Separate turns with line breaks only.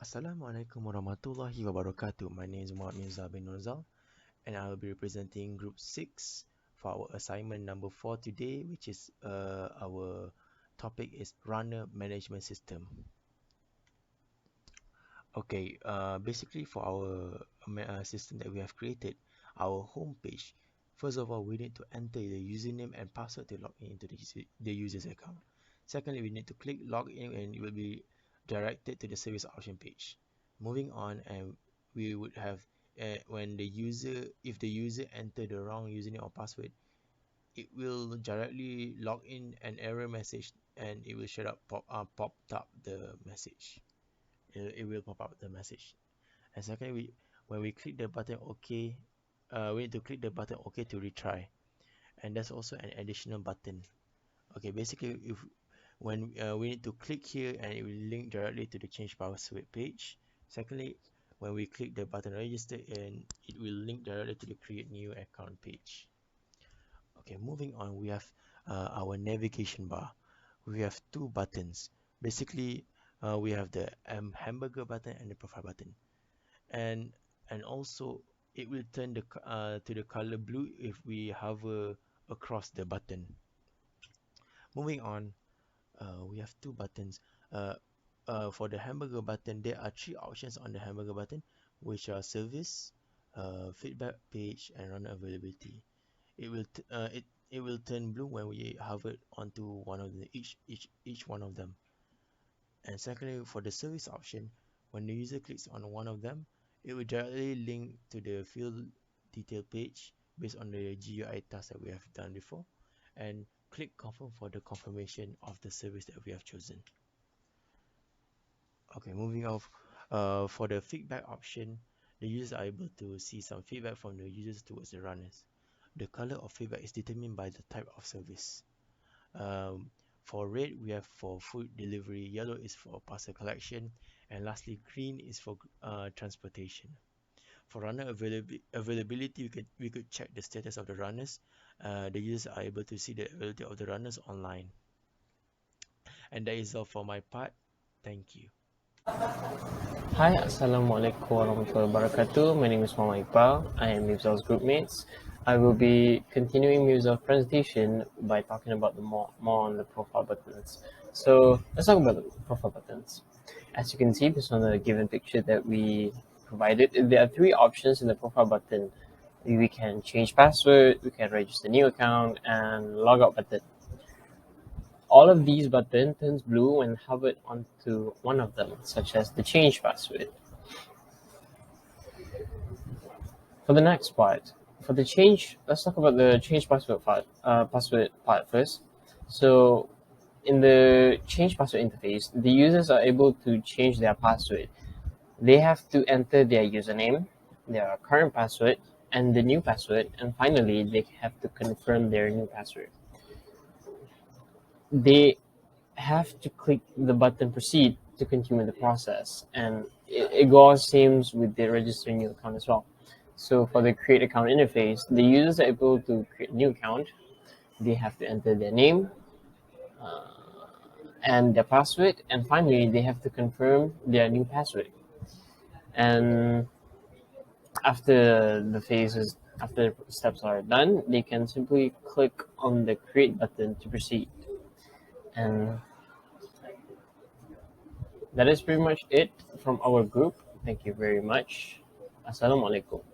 Assalamualaikum warahmatullahi wabarakatuh. My name is Mohamad bin Norzal, and I will be representing Group 6 for our assignment number 4 today, which is our topic is Runner Management System. Okay, basically for our system that we have created, our home page, first of all, we need to enter the username and password to log in into the user's account. Secondly, we need to click login and it will be directed to the service option page. Moving on, and we would have when the user, if the user enter the wrong username or password, it will directly log in an error message and it will shut up pop up the message. It will pop up the message. And secondly, when we click the button OK, we need to click the button OK to retry. And there's also an additional button. Okay, basically, if when we need to click here and it will link directly to the change password page. Secondly, when we click the button register and it will link directly to the create new account page. Okay, moving on, we have our navigation bar. We have two buttons. Basically, we have the hamburger button and the profile button, and also it will turn to the color blue if we hover across the button. Moving on, we have two buttons. Uh, for the hamburger button, there are three options on the hamburger button, which are service, feedback page, and runner availability. It will turn blue when we hover onto one of the each one of them. And secondly, for the service option, when the user clicks on one of them, it will directly link to the field detail page based on the GUI task that we have done before, and click confirm for the confirmation of the service that we have chosen. Okay, moving off, for the feedback option, the users are able to see some feedback from the users towards the runners. The color of feedback is determined by the type of service. Um, for red, we have for food delivery, yellow is for parcel collection, and lastly, green is for transportation. For runner availability, we could check the status of the runners. The users are able to see the availability of the runners online. And that is all for my part. Thank you.
Hi, Assalamualaikum warahmatullahi wabarakatuh. My name is Mohd. Iqbal. I am Mifdzal's groupmates. I will be continuing Mifdzal's presentation by talking about more on the profile buttons. So let's talk about the profile buttons. As you can see, this on the given picture that we provided, there are three options in the profile button. We can change password, we can register new account, and logout button. All of these buttons turns blue when hovered onto one of them, such as the change password. For the next part, let's talk about the change password part first. So in the change password interface, the users are able to change their password. They have to enter their username, their current password, and the new password, and finally they have to confirm their new password. They have to click the button proceed to continue the process, and it goes same with the registering new account as well. So for the create account interface, the users are able to create a new account. They have to enter their name and their password, and finally they have to confirm their new password. And after the steps are done, they can simply click on the create button to proceed. And that is pretty much it from our group. Thank you very much. Assalamualaikum.